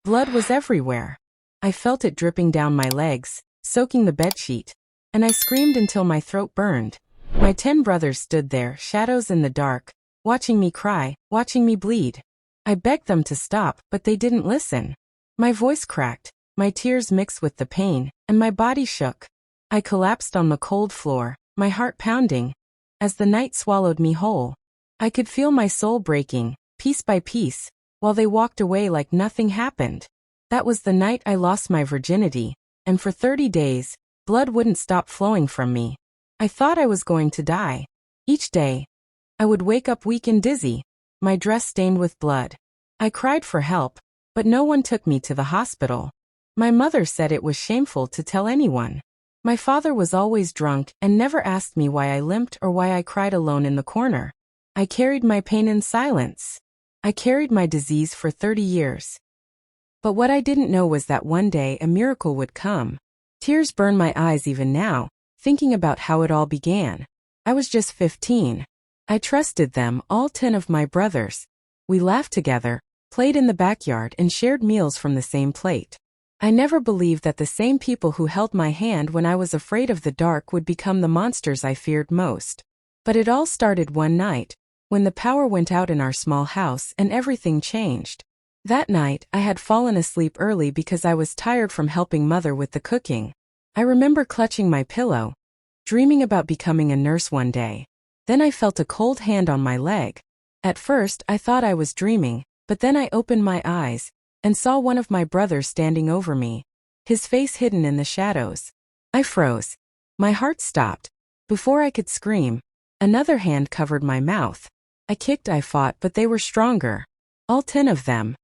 Blood was everywhere. I felt it dripping down my legs, soaking the bedsheet, and I screamed until my throat burned. My 10 brothers stood there, shadows in the dark, watching me cry, watching me bleed. I begged them to stop, but they didn't listen. My voice cracked, my tears mixed with the pain, and my body shook. I collapsed on the cold floor, my heart pounding. As the night swallowed me whole, I could feel my soul breaking, piece by piece, while they walked away like nothing happened. That was the night I lost my virginity, and for 30 days, blood wouldn't stop flowing from me. I thought I was going to die. Each day, I would wake up weak and dizzy, my dress stained with blood. I cried for help, but no one took me to the hospital. My mother said it was shameful to tell anyone. My father was always drunk and never asked me why I limped or why I cried alone in the corner. I carried my pain in silence. I carried my disease for 30 years. But what I didn't know was that one day a miracle would come. Tears burn my eyes even now, thinking about how it all began. I was just 15. I trusted them, all 10 of my brothers. We laughed together, played in the backyard, and shared meals from the same plate. I never believed that the same people who held my hand when I was afraid of the dark would become the monsters I feared most. But it all started one night, when the power went out in our small house and everything changed. That night, I had fallen asleep early because I was tired from helping Mother with the cooking. I remember clutching my pillow, dreaming about becoming a nurse one day. Then I felt a cold hand on my leg. At first, I thought I was dreaming, but then I opened my eyes and saw one of my brothers standing over me, his face hidden in the shadows. I froze. My heart stopped. Before I could scream, another hand covered my mouth. I kicked, I fought, but they were stronger. All 10 of them.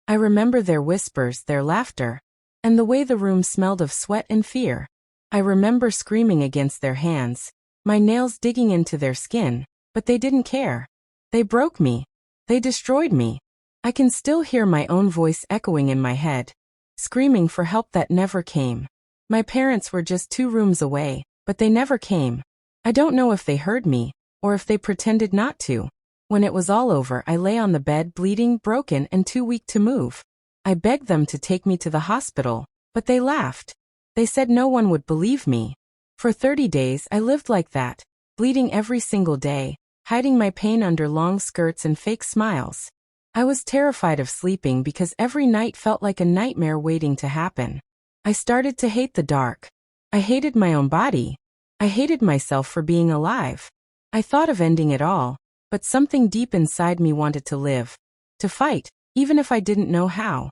I remember their whispers, their laughter, and the way the room smelled of sweat and fear. I remember screaming against their hands, my nails digging into their skin, but they didn't care. They broke me. They destroyed me. I can still hear my own voice echoing in my head, screaming for help that never came. My parents were just 2 rooms away, but they never came. I don't know if they heard me, or if they pretended not to. When it was all over, I lay on the bed bleeding, broken, and too weak to move. I begged them to take me to the hospital, but they laughed. They said no one would believe me. For 30 days I lived like that, bleeding every single day, hiding my pain under long skirts and fake smiles. I was terrified of sleeping because every night felt like a nightmare waiting to happen. I started to hate the dark. I hated my own body. I hated myself for being alive. I thought of ending it all, but something deep inside me wanted to live, to fight, even if I didn't know how.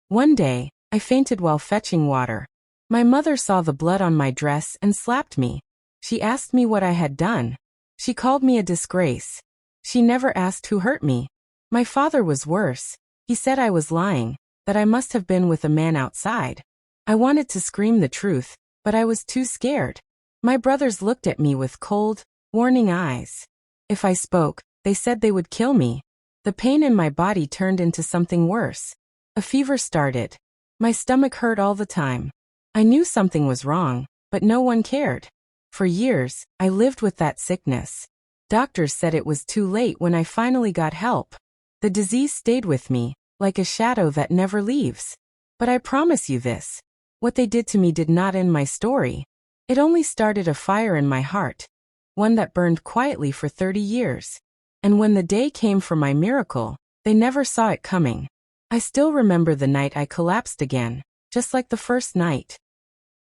One day, I fainted while fetching water. My mother saw the blood on my dress and slapped me. She asked me what I had done. She called me a disgrace. She never asked who hurt me. My father was worse. He said I was lying, that I must have been with a man outside. I wanted to scream the truth, but I was too scared. My brothers looked at me with cold, warning eyes. If I spoke, they said they would kill me. The pain in my body turned into something worse. A fever started. My stomach hurt all the time. I knew something was wrong, but no one cared. For years, I lived with that sickness. Doctors said it was too late when I finally got help. The disease stayed with me, like a shadow that never leaves. But I promise you this. What they did to me did not end my story. It only started a fire in my heart, one that burned quietly for 30 years. And when the day came for my miracle, they never saw it coming. I still remember the night I collapsed again, just like the first night.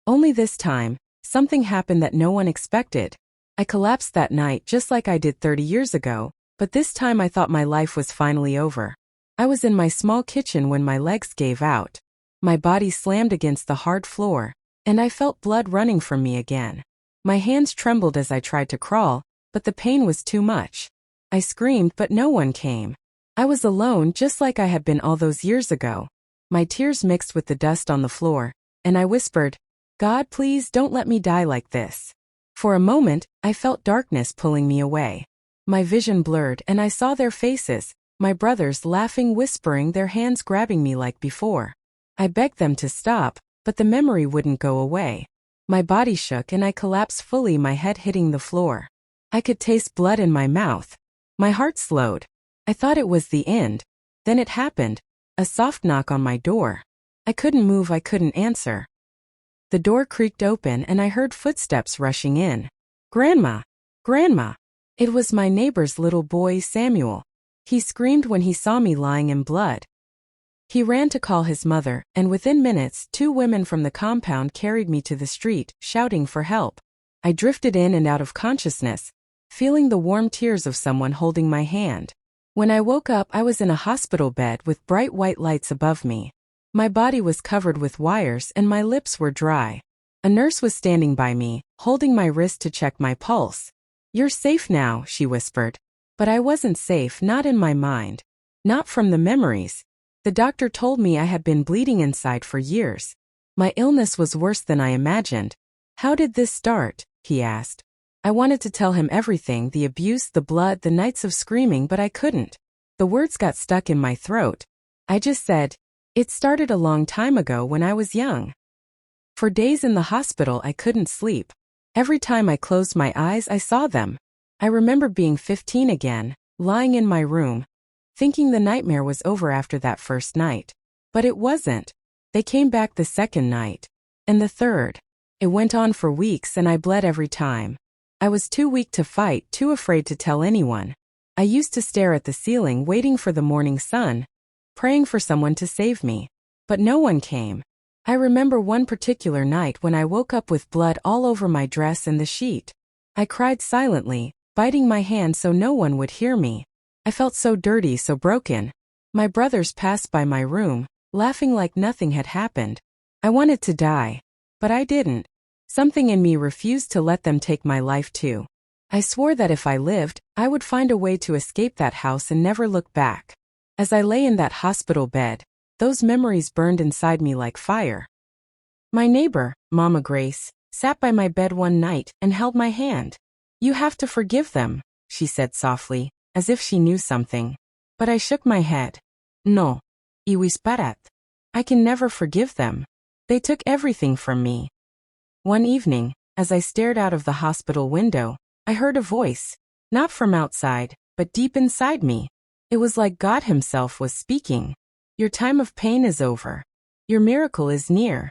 Only this time, something happened that no one expected. I collapsed that night just like I did 30 years ago, but this time I thought my life was finally over. I was in my small kitchen when my legs gave out. My body slammed against the hard floor, and I felt blood running from me again. My hands trembled as I tried to crawl, but the pain was too much. I screamed, but no one came. I was alone just like I had been all those years ago. My tears mixed with the dust on the floor, and I whispered, "God, please don't let me die like this." For a moment, I felt darkness pulling me away. My vision blurred and I saw their faces, my brothers laughing, whispering, their hands grabbing me like before. I begged them to stop, but the memory wouldn't go away. My body shook and I collapsed fully, my head hitting the floor. I could taste blood in my mouth. My heart slowed. I thought it was the end. Then it happened. A soft knock on my door. I couldn't move, I couldn't answer. The door creaked open and I heard footsteps rushing in. Grandma! Grandma! It was my neighbor's little boy, Samuel. He screamed when he saw me lying in blood. He ran to call his mother, and within minutes, 2 women from the compound carried me to the street, shouting for help. I drifted in and out of consciousness, feeling the warm tears of someone holding my hand. When I woke up, I was in a hospital bed with bright white lights above me. My body was covered with wires and my lips were dry. A nurse was standing by me, holding my wrist to check my pulse. "You're safe now," she whispered. But I wasn't safe, not in my mind. Not from the memories. The doctor told me I had been bleeding inside for years. My illness was worse than I imagined. "How did this start?" he asked. I wanted to tell him everything, the abuse, the blood, the nights of screaming, but I couldn't. The words got stuck in my throat. I just said, "It started a long time ago when I was young." For days in the hospital I couldn't sleep. Every time I closed my eyes I saw them. I remember being 15 again, lying in my room, thinking the nightmare was over after that first night. But it wasn't. They came back the second night. And the third. It went on for weeks and I bled every time. I was too weak to fight, too afraid to tell anyone. I used to stare at the ceiling waiting for the morning sun, praying for someone to save me. But no one came. I remember one particular night when I woke up with blood all over my dress and the sheet. I cried silently, biting my hand so no one would hear me. I felt so dirty, so broken. My brothers passed by my room, laughing like nothing had happened. I wanted to die. But I didn't. Something in me refused to let them take my life too. I swore that if I lived, I would find a way to escape that house and never look back. As I lay in that hospital bed, those memories burned inside me like fire. My neighbor, Mama Grace, sat by my bed one night and held my hand. "You have to forgive them," she said softly, as if she knew something. But I shook my head. "No. Y whisperat. I can never forgive them. They took everything from me." One evening, as I stared out of the hospital window, I heard a voice, not from outside, but deep inside me. It was like God Himself was speaking. "Your time of pain is over. Your miracle is near."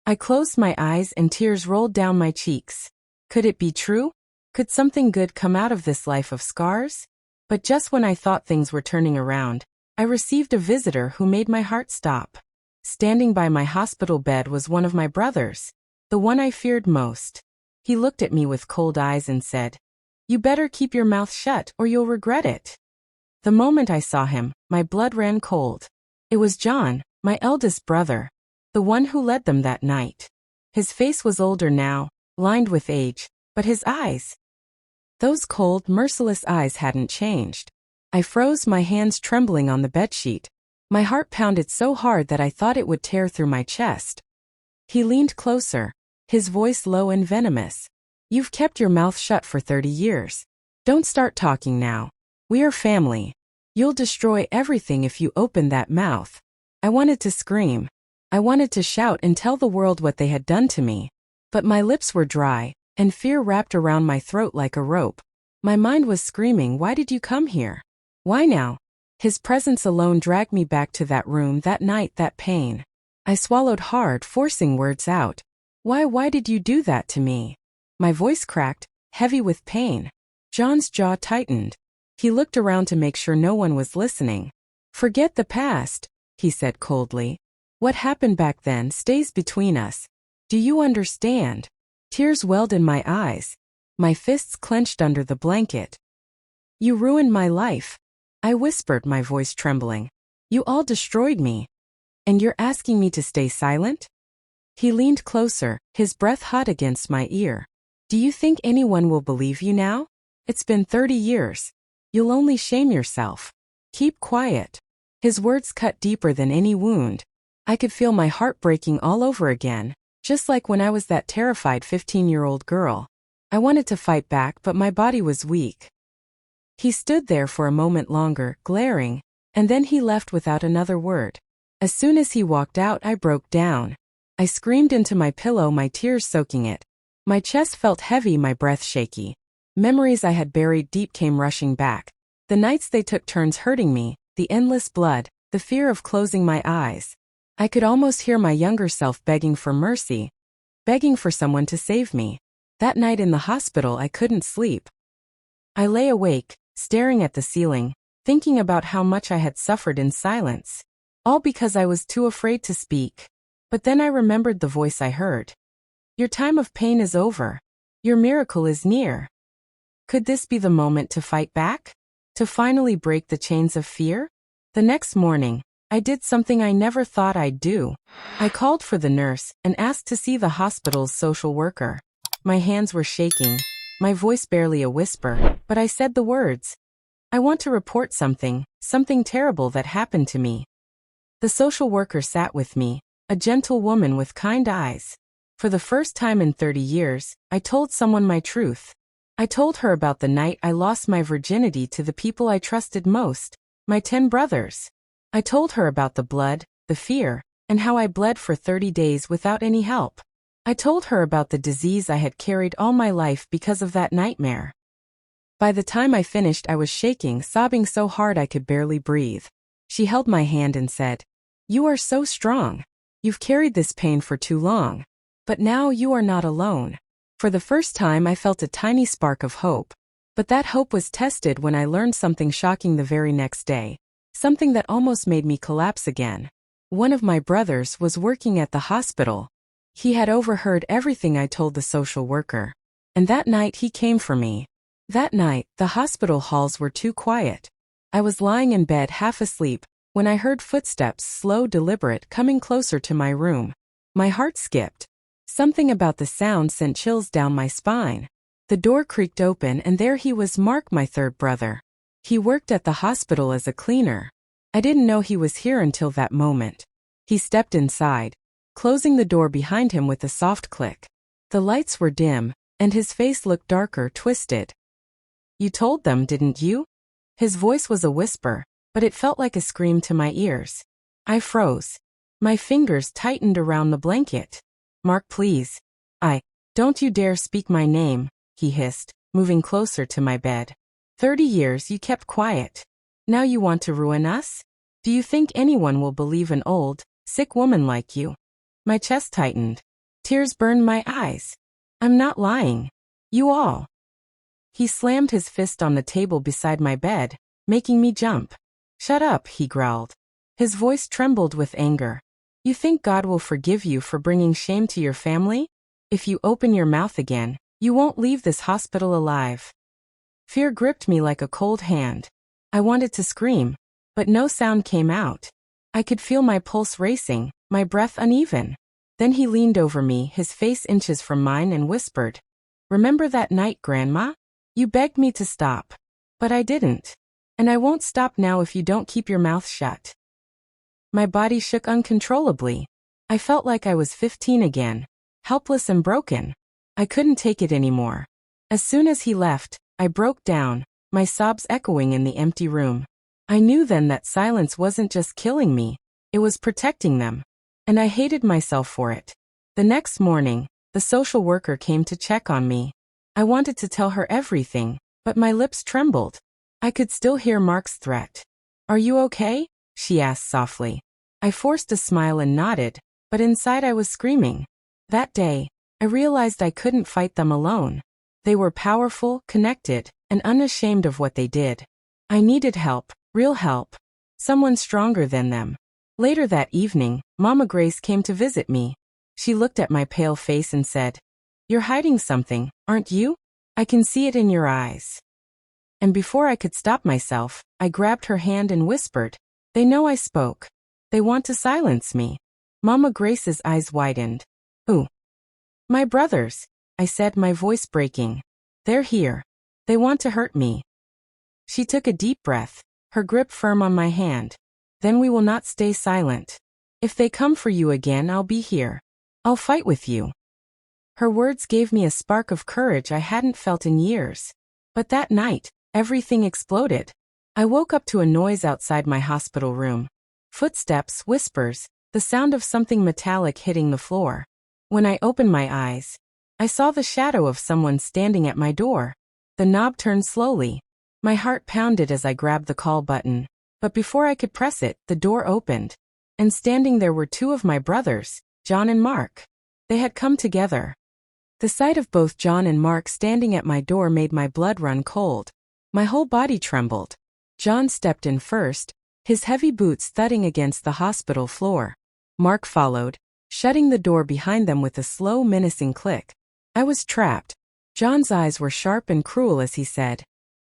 I closed my eyes and tears rolled down my cheeks. Could it be true? Could something good come out of this life of scars? But just when I thought things were turning around, I received a visitor who made my heart stop. Standing by my hospital bed was one of my brothers, the one I feared most. He looked at me with cold eyes and said, "You better keep your mouth shut or you'll regret it." The moment I saw him, my blood ran cold. It was John, my eldest brother, the one who led them that night. His face was older now, lined with age, but his eyes, those cold, merciless eyes hadn't changed. I froze, my hands trembling on the bedsheet. My heart pounded so hard that I thought it would tear through my chest. He leaned closer, his voice low and venomous. "You've kept your mouth shut for 30 years. Don't start talking now. We are family. You'll destroy everything if you open that mouth." I wanted to scream. I wanted to shout and tell the world what they had done to me. But my lips were dry, and fear wrapped around my throat like a rope. My mind was screaming, "Why did you come here? Why now?" His presence alone dragged me back to that room, that night, that pain. I swallowed hard, forcing words out. Why did you do that to me?" My voice cracked, heavy with pain. John's jaw tightened. He looked around to make sure no one was listening. "Forget the past," he said coldly. "What happened back then stays between us. Do you understand?" Tears welled in my eyes. My fists clenched under the blanket. "You ruined my life," I whispered, my voice trembling. "You all destroyed me. And you're asking me to stay silent?" He leaned closer, his breath hot against my ear. "Do you think anyone will believe you now? It's been 30 years. You'll only shame yourself. Keep quiet." His words cut deeper than any wound. I could feel my heart breaking all over again, just like when I was that terrified 15-year-old girl. I wanted to fight back, but my body was weak. He stood there for a moment longer, glaring, and then he left without another word. As soon as he walked out, I broke down. I screamed into my pillow, my tears soaking it. My chest felt heavy, my breath shaky. Memories I had buried deep came rushing back. The nights they took turns hurting me, the endless blood, the fear of closing my eyes. I could almost hear my younger self begging for mercy, begging for someone to save me. That night in the hospital, I couldn't sleep. I lay awake, staring at the ceiling, thinking about how much I had suffered in silence. All because I was too afraid to speak. But then I remembered the voice I heard. Your time of pain is over. Your miracle is near. Could this be the moment to fight back? To finally break the chains of fear? The next morning, I did something I never thought I'd do. I called for the nurse and asked to see the hospital's social worker. My hands were shaking, my voice barely a whisper, but I said the words. I want to report something terrible that happened to me. The social worker sat with me, a gentle woman with kind eyes. For the first time in 30 years, I told someone my truth. I told her about the night I lost my virginity to the people I trusted most, my 10 brothers. I told her about the blood, the fear, and how I bled for 30 days without any help. I told her about the disease I had carried all my life because of that nightmare. By the time I finished, I was shaking, sobbing so hard I could barely breathe. She held my hand and said, "You are so strong. You've carried this pain for too long. But now you are not alone." For the first time, I felt a tiny spark of hope. But that hope was tested when I learned something shocking the very next day. Something that almost made me collapse again. One of my brothers was working at the hospital. He had overheard everything I told the social worker. And that night he came for me. That night, the hospital halls were too quiet. I was lying in bed half asleep when I heard footsteps, slow, deliberate, coming closer to my room. My heart skipped. Something about the sound sent chills down my spine. The door creaked open and there he was, Mark, my third brother. He worked at the hospital as a cleaner. I didn't know he was here until that moment. He stepped inside, closing the door behind him with a soft click. The lights were dim, and his face looked darker, twisted. "You told them, didn't you?" His voice was a whisper, but it felt like a scream to my ears. I froze. My fingers tightened around the blanket. "Mark, please. Don't you dare speak my name," he hissed, moving closer to my bed. 30 years you kept quiet. Now you want to ruin us? Do you think anyone will believe an old, sick woman like you?" My chest tightened. Tears burned my eyes. "I'm not lying. You all." He slammed his fist on the table beside my bed, making me jump. "Shut up," he growled. His voice trembled with anger. "You think God will forgive you for bringing shame to your family? If you open your mouth again, you won't leave this hospital alive." Fear gripped me like a cold hand. I wanted to scream, but no sound came out. I could feel my pulse racing, my breath uneven. Then he leaned over me, his face inches from mine, and whispered, "Remember that night, Grandma? You begged me to stop. But I didn't. And I won't stop now if you don't keep your mouth shut." My body shook uncontrollably. I felt like I was 15 again, helpless and broken. I couldn't take it anymore. As soon as he left, I broke down, my sobs echoing in the empty room. I knew then that silence wasn't just killing me, it was protecting them. And I hated myself for it. The next morning, the social worker came to check on me. I wanted to tell her everything, but my lips trembled. I could still hear Mark's threat. "Are you okay?" she asked softly. I forced a smile and nodded, but inside I was screaming. That day, I realized I couldn't fight them alone. They were powerful, connected, and unashamed of what they did. I needed help, real help. Someone stronger than them. Later that evening, Mama Grace came to visit me. She looked at my pale face and said, "You're hiding something, aren't you? I can see it in your eyes." And before I could stop myself, I grabbed her hand and whispered, "They know I spoke. They want to silence me." Mama Grace's eyes widened. "Who?" "My brothers," I said, my voice breaking. "They're here. They want to hurt me." She took a deep breath, her grip firm on my hand. "Then we will not stay silent. If they come for you again, I'll be here. I'll fight with you." Her words gave me a spark of courage I hadn't felt in years. But that night, everything exploded. I woke up to a noise outside my hospital room. Footsteps, whispers, the sound of something metallic hitting the floor. When I opened my eyes, I saw the shadow of someone standing at my door. The knob turned slowly. My heart pounded as I grabbed the call button. But before I could press it, the door opened. And standing there were two of my brothers, John and Mark. They had come together. The sight of both John and Mark standing at my door made my blood run cold. My whole body trembled. John stepped in first, his heavy boots thudding against the hospital floor. Mark followed, shutting the door behind them with a slow, menacing click. I was trapped. John's eyes were sharp and cruel as he said,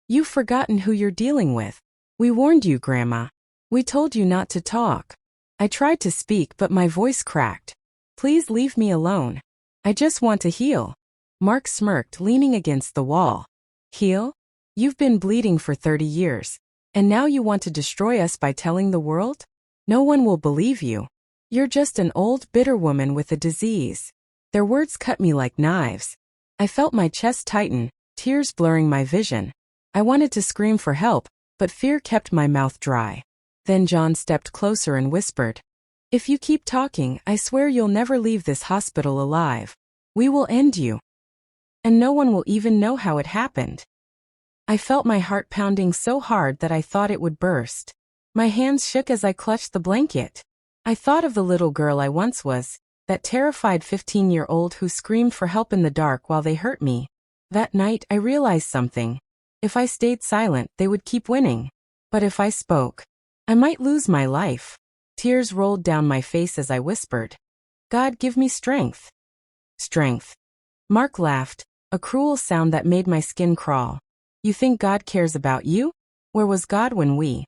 "You've forgotten who you're dealing with. We warned you, Grandma. We told you not to talk." I tried to speak but my voice cracked. "Please leave me alone. I just want to heal." Mark smirked, leaning against the wall. "Heal? You've been bleeding for 30 years. And now you want to destroy us by telling the world? No one will believe you. You're just an old, bitter woman with a disease." Their words cut me like knives. I felt my chest tighten, tears blurring my vision. I wanted to scream for help, but fear kept my mouth dry. Then John stepped closer and whispered, "If you keep talking, I swear you'll never leave this hospital alive. We will end you. And no one will even know how it happened." I felt my heart pounding so hard that I thought it would burst. My hands shook as I clutched the blanket. I thought of the little girl I once was, that terrified 15-year-old who screamed for help in the dark while they hurt me. That night I realized something. If I stayed silent, they would keep winning. But if I spoke, I might lose my life. Tears rolled down my face as I whispered, "God, give me strength." Strength. Mark laughed, a cruel sound that made my skin crawl. "You think God cares about you? Where was God when we—"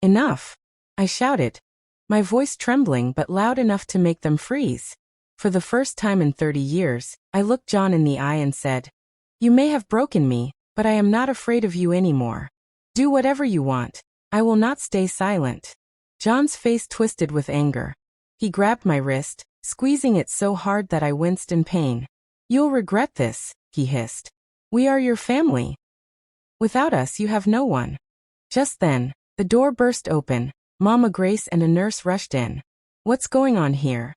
"Enough!" I shouted, my voice trembling but loud enough to make them freeze. For the first time in 30 years, I looked John in the eye and said, "You may have broken me, but I am not afraid of you anymore. Do whatever you want. I will not stay silent." John's face twisted with anger. He grabbed my wrist, squeezing it so hard that I winced in pain. "You'll regret this," he hissed. "We are your family. Without us you have no one." Just then, the door burst open. Mama Grace and a nurse rushed in. "What's going on here?"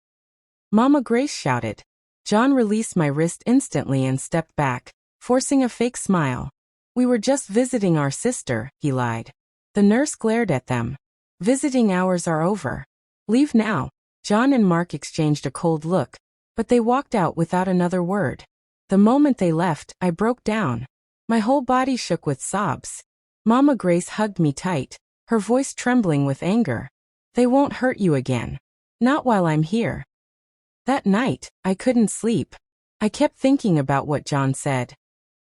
Mama Grace shouted. John released my wrist instantly and stepped back, forcing a fake smile. "We were just visiting our sister," he lied. The nurse glared at them. "Visiting hours are over. Leave now." John and Mark exchanged a cold look, but they walked out without another word. The moment they left, I broke down. My whole body shook with sobs. Mama Grace hugged me tight, her voice trembling with anger. "They won't hurt you again. Not while I'm here." That night, I couldn't sleep. I kept thinking about what John said.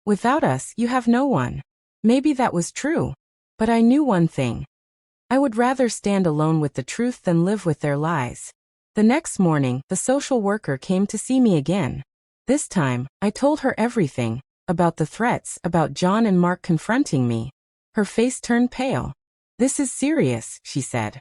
Without us, you have no one. Maybe that was true. But I knew one thing. I would rather stand alone with the truth than live with their lies. The next morning, the social worker came to see me again. This time, I told her everything, about the threats, about John and Mark confronting me. Her face turned pale. "This is serious," she said.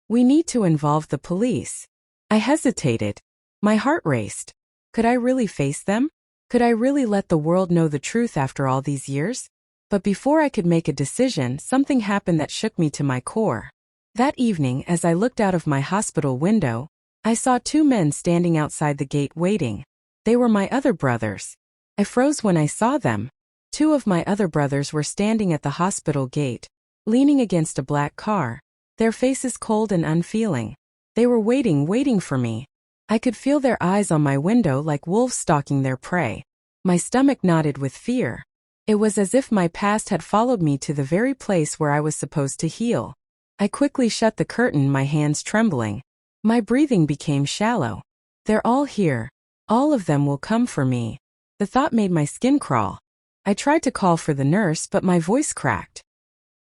"We need to involve the police." I hesitated. My heart raced. Could I really face them? Could I really let the world know the truth after all these years? But before I could make a decision, something happened that shook me to my core. That evening, as I looked out of my hospital window, I saw two men standing outside the gate waiting. They were my other brothers. I froze when I saw them. Two of my other brothers were standing at the hospital gate, leaning against a black car, their faces cold and unfeeling. They were waiting for me. I could feel their eyes on my window like wolves stalking their prey. My stomach knotted with fear. It was as if my past had followed me to the very place where I was supposed to heal. I quickly shut the curtain, my hands trembling. My breathing became shallow. They're all here. All of them will come for me. The thought made my skin crawl. I tried to call for the nurse, but my voice cracked.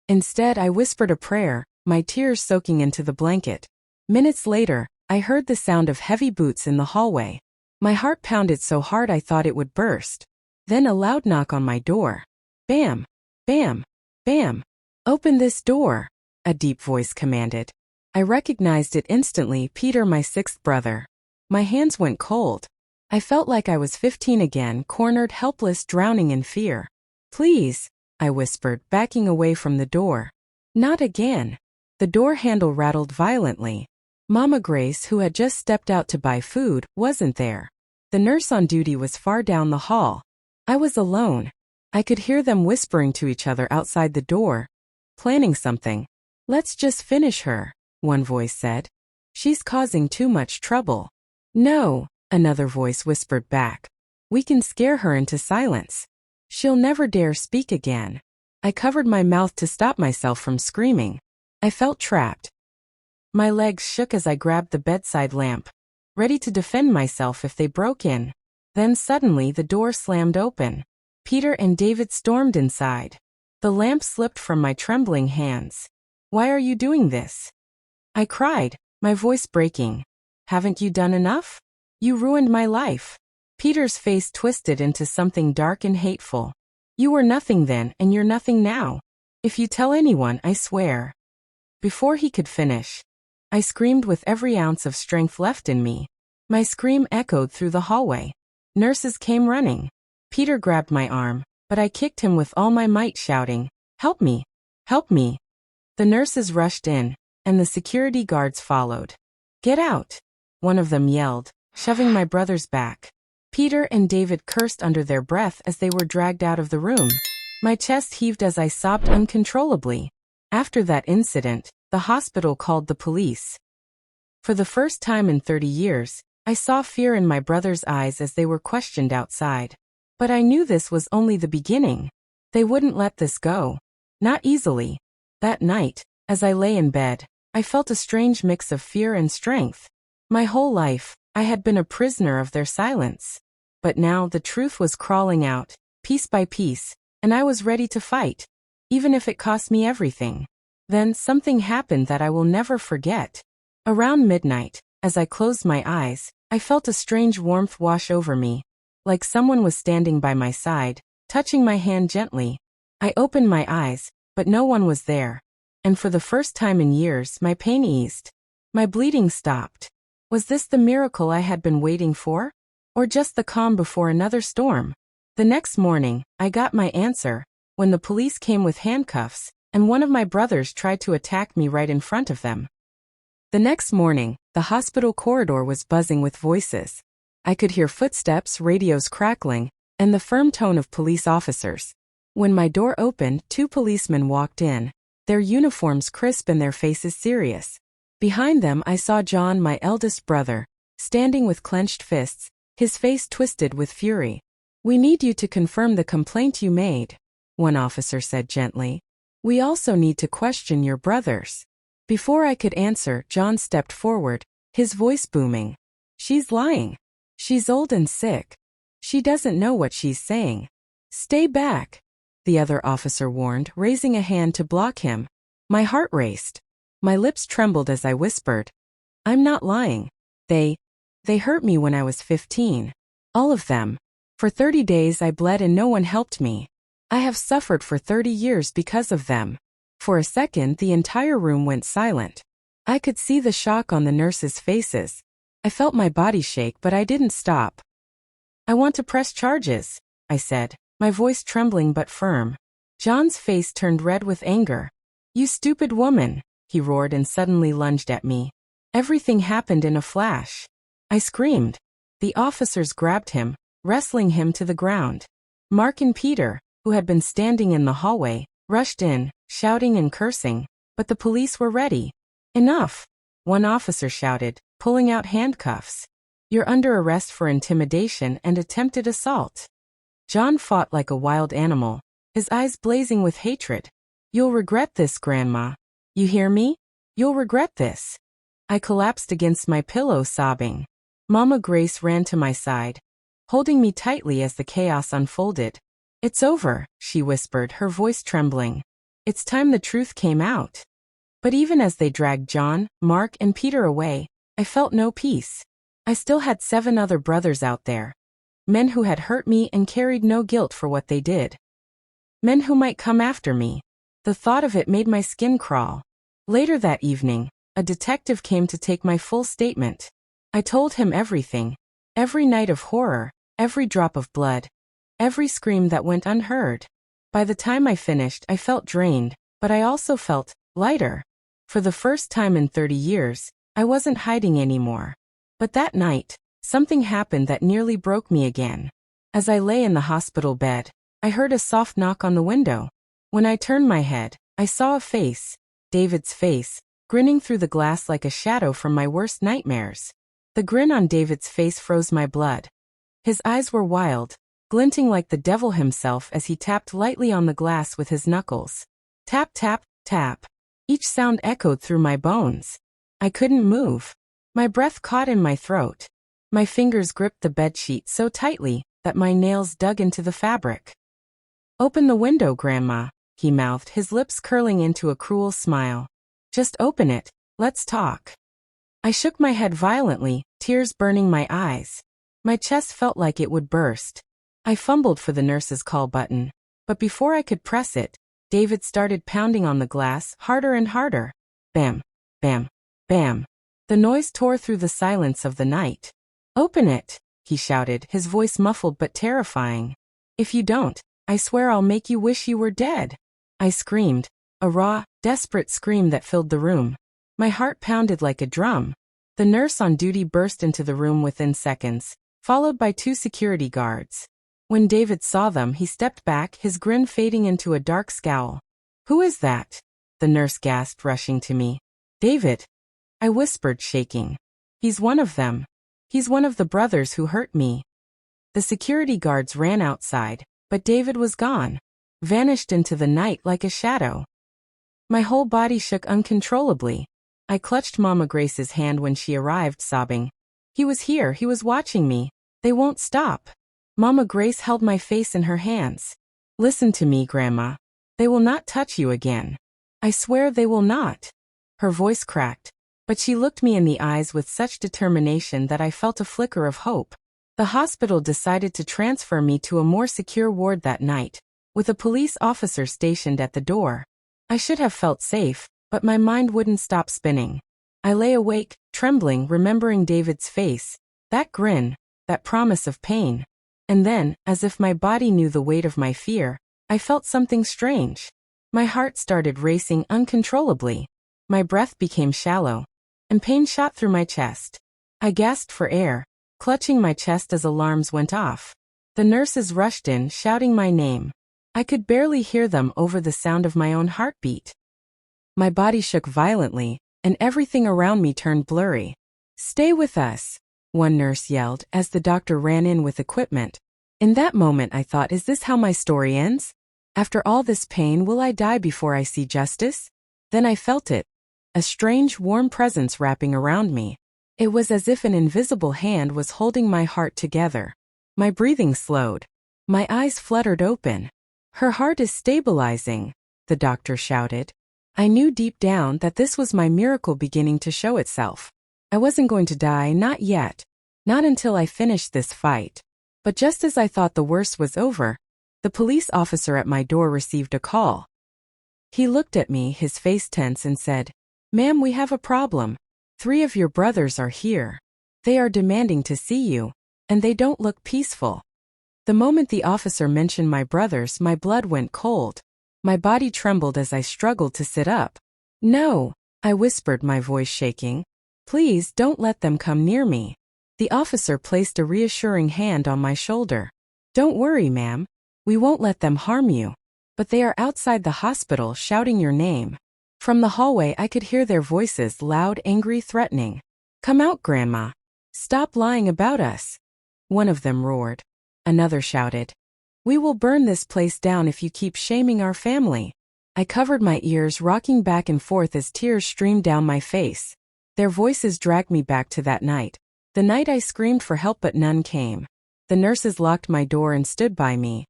Instead, I whispered a prayer, my tears soaking into the blanket. Minutes later, I heard the sound of heavy boots in the hallway. My heart pounded so hard I thought it would burst. Then a loud knock on my door. Bam! Bam! Bam! "Open this door," a deep voice commanded. I recognized it instantly, Peter, my sixth brother. My hands went cold. I felt like I was 15 again, cornered, helpless, drowning in fear. "Please," I whispered, backing away from the door. "Not again." The door handle rattled violently. Mama Grace, who had just stepped out to buy food, wasn't there. The nurse on duty was far down the hall. I was alone. I could hear them whispering to each other outside the door, planning something. "Let's just finish her," one voice said. "She's causing too much trouble." "No," another voice whispered back. "We can scare her into silence. She'll never dare speak again." I covered my mouth to stop myself from screaming. I felt trapped. My legs shook as I grabbed the bedside lamp, ready to defend myself if they broke in. Then suddenly the door slammed open. Peter and David stormed inside. The lamp slipped from my trembling hands. "Why are you doing this?" I cried, my voice breaking. "Haven't you done enough? You ruined my life." Peter's face twisted into something dark and hateful. "You were nothing then and you're nothing now. If you tell anyone, I swear." Before he could finish, I screamed with every ounce of strength left in me. My scream echoed through the hallway. Nurses came running. Peter grabbed my arm, but I kicked him with all my might, shouting, "Help me! Help me!" The nurses rushed in, and the security guards followed. "Get out!" one of them yelled, shoving my brothers back. Peter and David cursed under their breath as they were dragged out of the room. My chest heaved as I sobbed uncontrollably. After that incident, the hospital called the police. For the first time in 30 years, I saw fear in my brothers' eyes as they were questioned outside. But I knew this was only the beginning. They wouldn't let this go. Not easily. That night, as I lay in bed, I felt a strange mix of fear and strength. My whole life, I had been a prisoner of their silence. But now the truth was crawling out, piece by piece, and I was ready to fight, even if it cost me everything. Then something happened that I will never forget. Around midnight, as I closed my eyes, I felt a strange warmth wash over me, like someone was standing by my side, touching my hand gently. I opened my eyes, but no one was there. And for the first time in years, my pain eased. My bleeding stopped. Was this the miracle I had been waiting for? Or just the calm before another storm? The next morning, I got my answer, when the police came with handcuffs, and one of my brothers tried to attack me right in front of them. The next morning, the hospital corridor was buzzing with voices. I could hear footsteps, radios crackling, and the firm tone of police officers. When my door opened, 2 policemen walked in, their uniforms crisp and their faces serious. Behind them I saw John, my eldest brother, standing with clenched fists, his face twisted with fury. "We need you to confirm the complaint you made," one officer said gently. "We also need to question your brothers." Before I could answer, John stepped forward, his voice booming. "She's lying. She's old and sick. She doesn't know what she's saying. Stay back," the other officer warned, raising a hand to block him. My heart raced. My lips trembled as I whispered, "I'm not lying. They hurt me when I was 15. All of them. For 30 days I bled and no one helped me. I have suffered for 30 years because of them." For a second, the entire room went silent. I could see the shock on the nurses' faces. I felt my body shake, but I didn't stop. "I want to press charges," I said, my voice trembling but firm. John's face turned red with anger. "You stupid woman," he roared and suddenly lunged at me. Everything happened in a flash. I screamed. The officers grabbed him, wrestling him to the ground. Mark and Peter, who had been standing in the hallway, rushed in, shouting and cursing, but the police were ready. "Enough," one officer shouted, pulling out handcuffs. "You're under arrest for intimidation and attempted assault." John fought like a wild animal, his eyes blazing with hatred. "You'll regret this, Grandma. You hear me? You'll regret this." I collapsed against my pillow, sobbing. Mama Grace ran to my side, holding me tightly as the chaos unfolded. "It's over," she whispered, her voice trembling. "It's time the truth came out." But even as they dragged John, Mark, and Peter away, I felt no peace. I still had 7 other brothers out there. Men who had hurt me and carried no guilt for what they did. Men who might come after me. The thought of it made my skin crawl. Later that evening, a detective came to take my full statement. I told him everything. Every night of horror, every drop of blood, every scream that went unheard. By the time I finished, I felt drained, but I also felt lighter. For the first time in 30 years, I wasn't hiding anymore. But that night, something happened that nearly broke me again. As I lay in the hospital bed, I heard a soft knock on the window. When I turned my head, I saw a face, David's face, grinning through the glass like a shadow from my worst nightmares. The grin on David's face froze my blood. His eyes were wild, glinting like the devil himself as he tapped lightly on the glass with his knuckles. Tap, tap, tap. Each sound echoed through my bones. I couldn't move. My breath caught in my throat. My fingers gripped the bedsheet so tightly that my nails dug into the fabric. "Open the window, Grandma," he mouthed, his lips curling into a cruel smile. "Just open it, let's talk." I shook my head violently, tears burning my eyes. My chest felt like it would burst. I fumbled for the nurse's call button, but before I could press it, David started pounding on the glass, harder and harder. Bam, bam, bam. The noise tore through the silence of the night. "Open it," he shouted, his voice muffled but terrifying. "If you don't, I swear I'll make you wish you were dead." I screamed, a raw, desperate scream that filled the room. My heart pounded like a drum. The nurse on duty burst into the room within seconds, followed by 2 security guards. When David saw them, he stepped back, his grin fading into a dark scowl. "Who is that?" the nurse gasped, rushing to me. "David," I whispered, shaking. "He's one of them. He's one of the brothers who hurt me." The security guards ran outside, but David was gone, vanished into the night like a shadow. My whole body shook uncontrollably. I clutched Mama Grace's hand when she arrived, sobbing. "He was here, he was watching me. They won't stop." Mama Grace held my face in her hands. "Listen to me, Grandma. They will not touch you again. I swear they will not." Her voice cracked, but she looked me in the eyes with such determination that I felt a flicker of hope. The hospital decided to transfer me to a more secure ward that night, with a police officer stationed at the door. I should have felt safe, but my mind wouldn't stop spinning. I lay awake, trembling, remembering David's face, that grin, that promise of pain. And then, as if my body knew the weight of my fear, I felt something strange. My heart started racing uncontrollably. My breath became shallow, and pain shot through my chest. I gasped for air, clutching my chest as alarms went off. The nurses rushed in, shouting my name. I could barely hear them over the sound of my own heartbeat. My body shook violently, and everything around me turned blurry. "Stay with us," one nurse yelled as the doctor ran in with equipment. In that moment I thought, is this how my story ends? After all this pain, will I die before I see justice? Then I felt it, a strange, warm presence wrapping around me. It was as if an invisible hand was holding my heart together. My breathing slowed. My eyes fluttered open. "Her heart is stabilizing," the doctor shouted. I knew deep down that this was my miracle beginning to show itself. I wasn't going to die, not yet. Not until I finished this fight. But just as I thought the worst was over, the police officer at my door received a call. He looked at me, his face tense, and said, "Ma'am, we have a problem. 3 of your brothers are here. They are demanding to see you, and they don't look peaceful." The moment the officer mentioned my brothers, my blood went cold. My body trembled as I struggled to sit up. "No," I whispered, my voice shaking. "Please don't let them come near me." The officer placed a reassuring hand on my shoulder. "Don't worry, ma'am. We won't let them harm you. But they are outside the hospital shouting your name." From the hallway I could hear their voices, loud, angry, threatening. "Come out, Grandma. Stop lying about us," one of them roared. Another shouted, "We will burn this place down if you keep shaming our family." I covered my ears, rocking back and forth as tears streamed down my face. Their voices dragged me back to that night. The night I screamed for help but none came. The nurses locked my door and stood by me.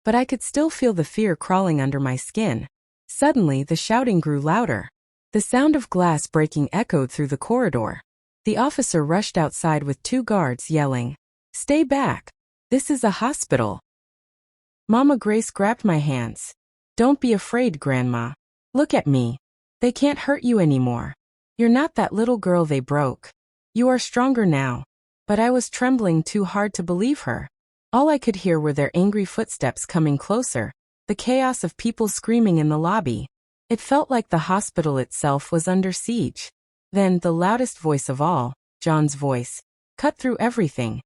But I could still feel the fear crawling under my skin. Suddenly, the shouting grew louder. The sound of glass breaking echoed through the corridor. The officer rushed outside with 2 guards, yelling, "Stay back. This is a hospital." Mama Grace grabbed my hands. "Don't be afraid, Grandma. Look at me. They can't hurt you anymore. You're not that little girl they broke. You are stronger now." But I was trembling too hard to believe her. All I could hear were their angry footsteps coming closer, the chaos of people screaming in the lobby. It felt like the hospital itself was under siege. Then, the loudest voice of all, John's voice, cut through everything.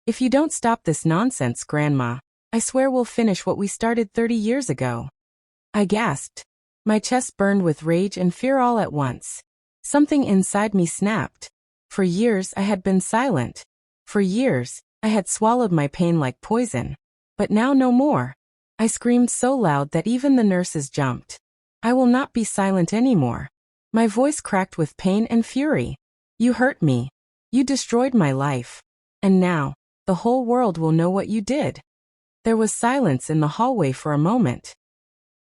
"If you don't stop this nonsense, Grandma, I swear we'll finish what we started 30 years ago." I gasped. My chest burned with rage and fear all at once. Something inside me snapped. For years I had been silent. For years, I had swallowed my pain like poison. But now no more. I screamed so loud that even the nurses jumped. I will not be silent anymore. My voice cracked with pain and fury. You hurt me. You destroyed my life. And now, the whole world will know what you did. There was silence in the hallway for a moment.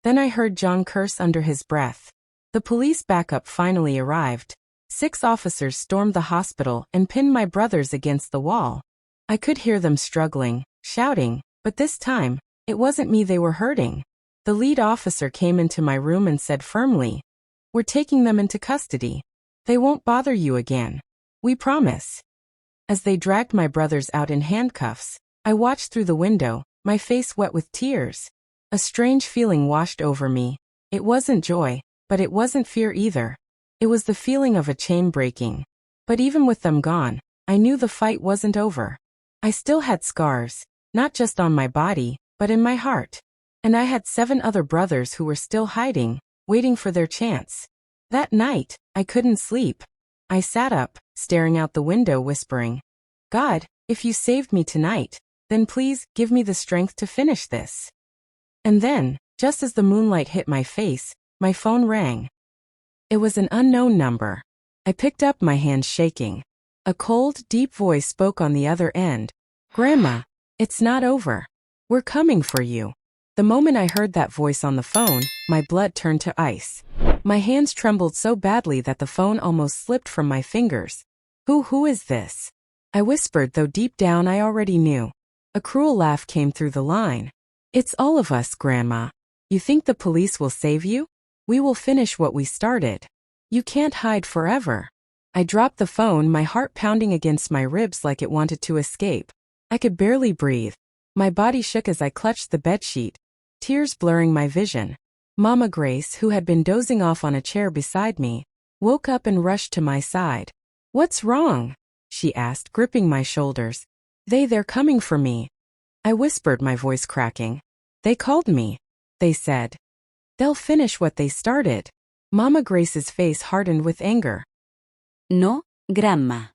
Then I heard John curse under his breath. The police backup finally arrived. 6 officers stormed the hospital and pinned my brothers against the wall. I could hear them struggling, shouting, but this time, it wasn't me they were hurting. The lead officer came into my room and said firmly, "We're taking them into custody. They won't bother you again. We promise." As they dragged my brothers out in handcuffs, I watched through the window, my face wet with tears. A strange feeling washed over me. It wasn't joy, but it wasn't fear either. It was the feeling of a chain breaking. But even with them gone, I knew the fight wasn't over. I still had scars, not just on my body, but in my heart. And I had 7 other brothers who were still hiding, waiting for their chance. That night, I couldn't sleep. I sat up, staring out the window, whispering, "God, if you saved me tonight, then please give me the strength to finish this." And then, just as the moonlight hit my face, my phone rang. It was an unknown number. I picked up, my hands shaking. A cold, deep voice spoke on the other end. "Grandma, it's not over. We're coming for you." The moment I heard that voice on the phone, my blood turned to ice. My hands trembled so badly that the phone almost slipped from my fingers. Who is this?" I whispered, though deep down I already knew. A cruel laugh came through the line. "It's all of us, Grandma. You think the police will save you? We will finish what we started. You can't hide forever." I dropped the phone, my heart pounding against my ribs like it wanted to escape. I could barely breathe. My body shook as I clutched the bedsheet, tears blurring my vision. Mama Grace, who had been dozing off on a chair beside me, woke up and rushed to my side. "What's wrong?" she asked, gripping my shoulders. They're coming for me," I whispered, my voice cracking. "They called me. They said they'll finish what they started." Mama Grace's face hardened with anger. No, Grandma.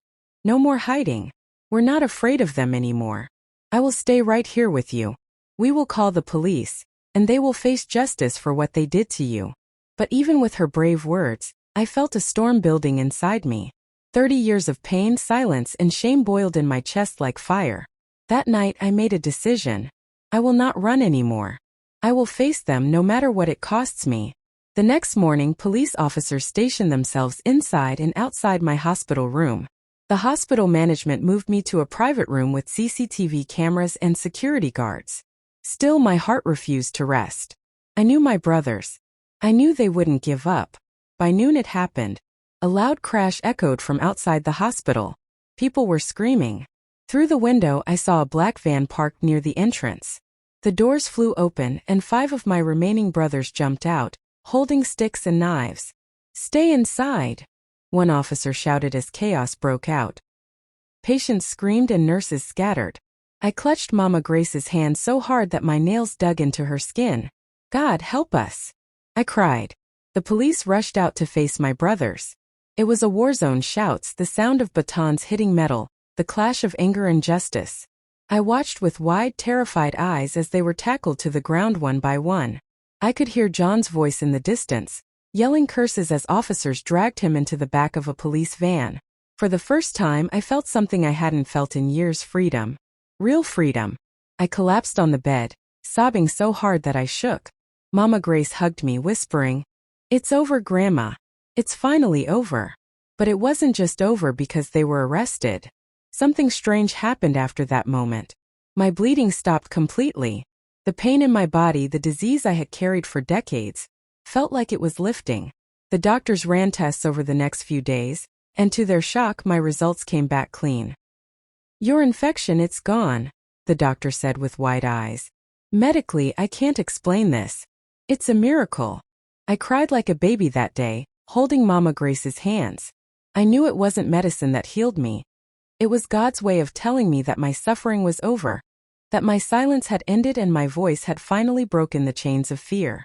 "No more hiding. We're not afraid of them anymore. I will stay right here with you. We will call the police, and they will face justice for what they did to you." But even with her brave words, I felt a storm building inside me. 30 years of pain, silence, and shame boiled in my chest like fire. That night I made a decision. I will not run anymore. I will face them no matter what it costs me. The next morning, police officers stationed themselves inside and outside my hospital room. The hospital management moved me to a private room with CCTV cameras and security guards. Still, my heart refused to rest. I knew my brothers. I knew they wouldn't give up. By noon it happened. A loud crash echoed from outside the hospital. People were screaming. Through the window I saw a black van parked near the entrance. The doors flew open and 5 of my remaining brothers jumped out, holding sticks and knives. "Stay inside," one officer shouted as chaos broke out. Patients screamed and nurses scattered. I clutched Mama Grace's hand so hard that my nails dug into her skin. "God, help us," I cried. The police rushed out to face my brothers. It was a war zone, shouts, the sound of batons hitting metal, the clash of anger and justice. I watched with wide, terrified eyes as they were tackled to the ground one by one. I could hear John's voice in the distance, yelling curses as officers dragged him into the back of a police van. For the first time, I felt something I hadn't felt in years: freedom. Real freedom. I collapsed on the bed, sobbing so hard that I shook. Mama Grace hugged me, whispering, "It's over, Grandma. It's finally over." But it wasn't just over because they were arrested. Something strange happened after that moment. My bleeding stopped completely. The pain in my body, the disease I had carried for decades, felt like it was lifting. The doctors ran tests over the next few days, and to their shock, my results came back clean. "Your infection, it's gone," the doctor said with wide eyes. "Medically, I can't explain this. It's a miracle." I cried like a baby that day, holding Mama Grace's hands. I knew it wasn't medicine that healed me. It was God's way of telling me that my suffering was over, that my silence had ended and my voice had finally broken the chains of fear.